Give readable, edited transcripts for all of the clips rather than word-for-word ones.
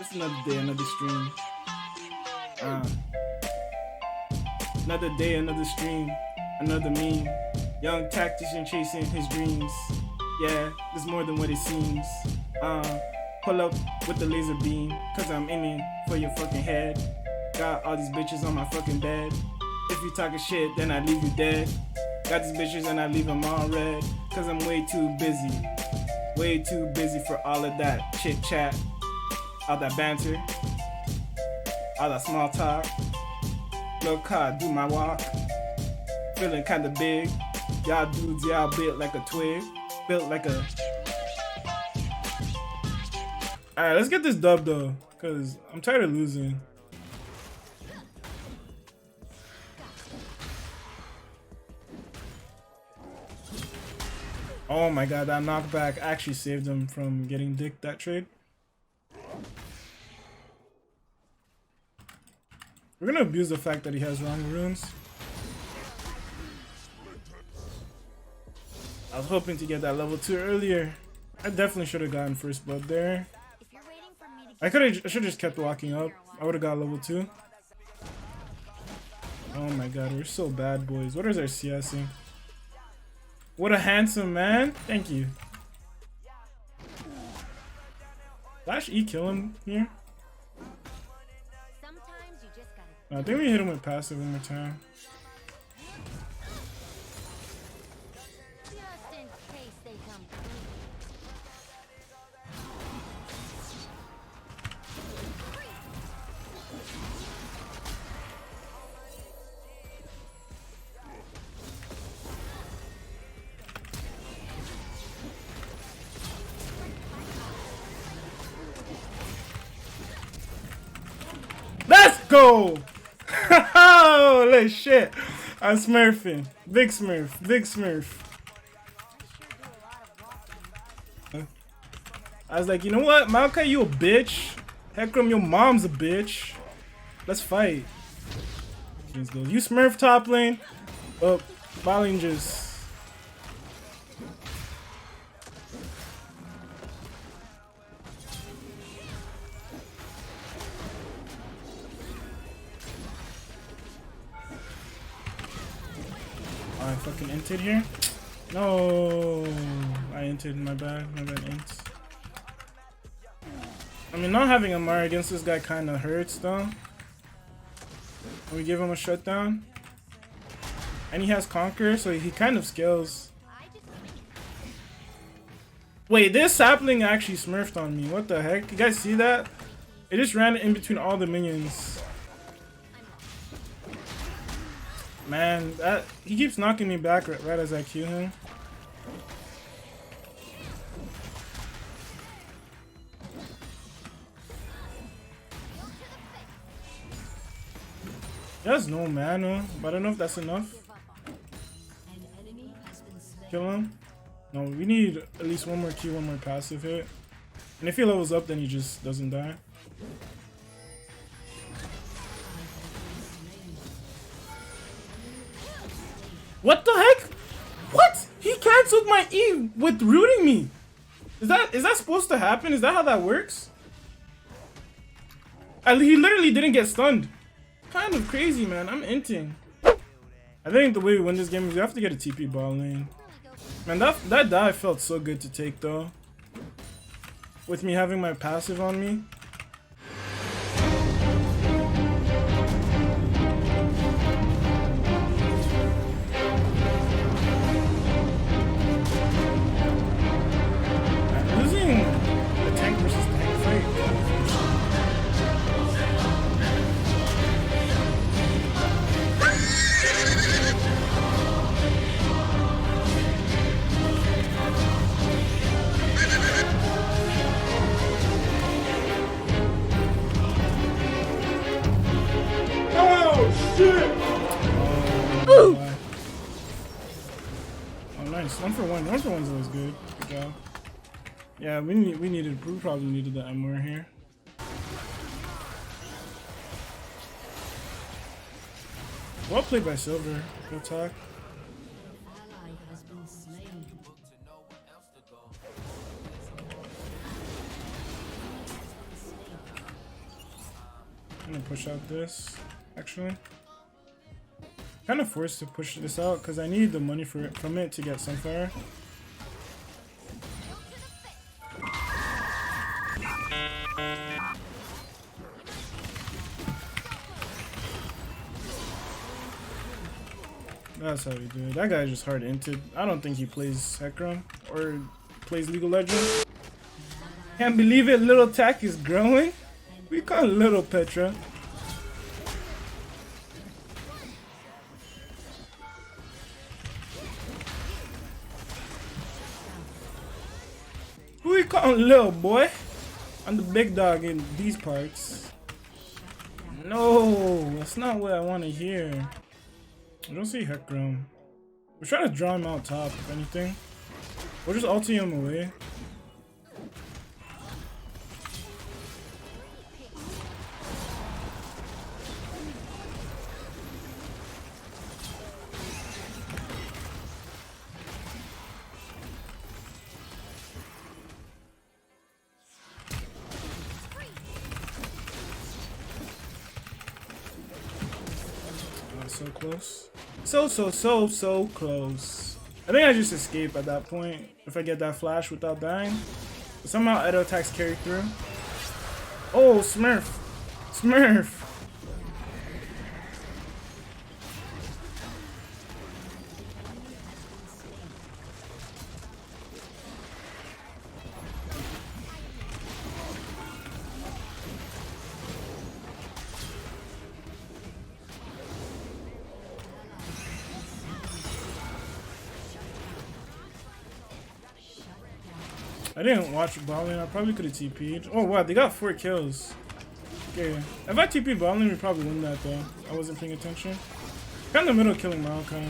Just another day, another stream. Another day, another stream, another meme. Young tactician chasing his dreams. Yeah, there's more than what it seems. Pull up with the laser beam, cause I'm aiming for your fucking head. Got all these bitches on my fucking bed. If you talking shit, then I leave you dead. Got these bitches and I leave them all red. Cause I'm way too busy. Way too busy for all of that chit chat. All that banter. All that small talk. Look how I do my walk. Feeling kinda big. Y'all dudes, y'all built like a twig. Built like a... Alright, let's get this dub though. Cause I'm tired of losing. Oh my god, that knockback actually saved him from getting dicked that trade. We're gonna abuse the fact that he has wrong runes. I was hoping to get that level 2 earlier. I definitely should have gotten first blood there. I should have just kept walking up. I would have got level 2. Oh my god, we're so bad, boys. What is our CSing? What a handsome man. Thank you. Flash E kill him here? No, I think we hit him with passive one more time. Let's go! Holy shit! I'm smurfing. Big smurf. Big smurf. I was like, you know what? Maokai, you a bitch. Heckram, your mom's a bitch. Let's fight. Let's go. You smurf top lane. Oh, Balling just... I fucking entered here. No, I entered. My bad int. I mean, not having a Mara against this guy kind of hurts though. We give him a shutdown, and he has Conquer, so he kind of scales. Wait, this sapling actually smurfed on me. What the heck? You guys see that? It just ran in between all the minions. Man, he keeps knocking me back right as I Q him. He has no mana, but I don't know if that's enough. Kill him? No, we need at least one more Q, one more passive hit. And if he levels up, then he just doesn't die. What the heck? What? He cancelled my E with rooting me. Is that supposed to happen? Is that how that works? He literally didn't get stunned. Kind of crazy, man. I'm inting. I think the way we win this game is we have to get a TP ball lane. Man, that dive felt so good to take though. With me having my passive on me. Oh, nice. 1 for 1. 1 for 1's always good. Good job. Yeah, we probably needed the MR here. Well played by Silver. Good talk. I'm gonna push out this, actually. Kind of forced to push this out because I need the money from it to get Sunfire. That's how we do it. That guy just hard inted. I don't think he plays Kbraand or plays League of Legends. Can't believe it, little Tac is growing. We call it little Petra. Who we calling little boy? I'm the big dog in these parts. No, that's not what I want to hear. I don't see Kbraand. We're trying to draw him out top, if anything. We're just ulting him away. So close. So close. I think I just escape at that point if I get that flash without dying. But somehow Edo attacks carry through. Oh, Smurf. Smurf. I didn't watch bot lane. I probably could have TP'd. Oh wow, they got 4 kills. Okay, if I TP'd bot lane, we probably win that though. I wasn't paying attention. Kind of in the middle killing Maokai.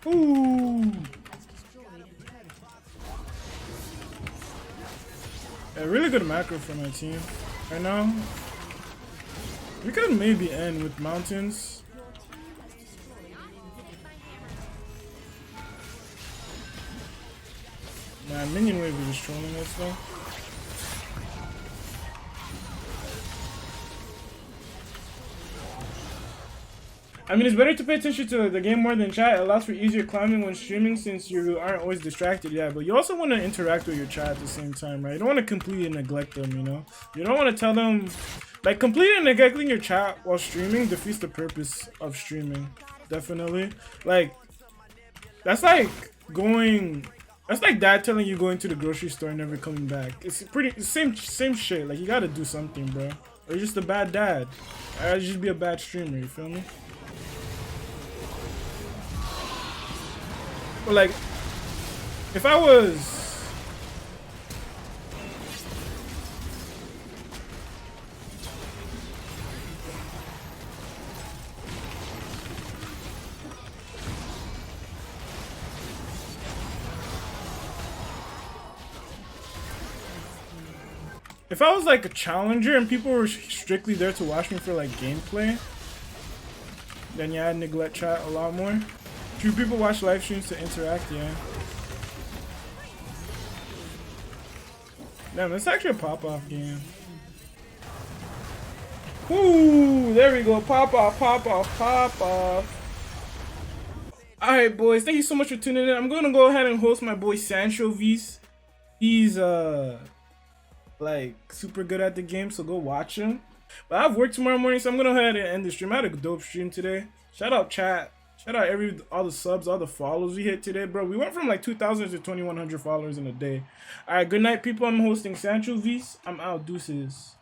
Ooh. A really good macro for my team right now. We could maybe end with mountains. Nah, minion wave is just trolling us though. I mean, it's better to pay attention to the game more than chat. It allows for easier climbing when streaming since you aren't always distracted. Yeah, but you also want to interact with your chat at the same time, right? You don't want to completely neglect them, you know? You don't want to tell them... Like, completely neglecting your chat while streaming defeats the purpose of streaming. Definitely. Like, that's like going... That's like dad telling you going to the grocery store and never coming back. It's pretty... Same shit. Like, you gotta do something, bro. Or you're just a bad dad. Or just be a bad streamer, you feel me? But like, if I was... If I was like a challenger and people were strictly there to watch me for like gameplay, then yeah, I'd neglect chat a lot more. Few people watch live streams to interact, yeah. Damn, it's actually a pop-off game. Ooh, there we go. Pop-off, pop-off, pop-off. Alright, boys, thank you so much for tuning in. I'm gonna go ahead and host my boy Sancho V's. He's like super good at the game, so go watch him. But I have work tomorrow morning, so I'm gonna go ahead and end the stream. I had a dope stream today. Shout out chat. Shout out all the subs, all the follows we hit today, bro. We went from like 2,000 to 2,100 followers in a day. All right, good night, people. I'm hosting Sancho V's. I'm out. Deuces.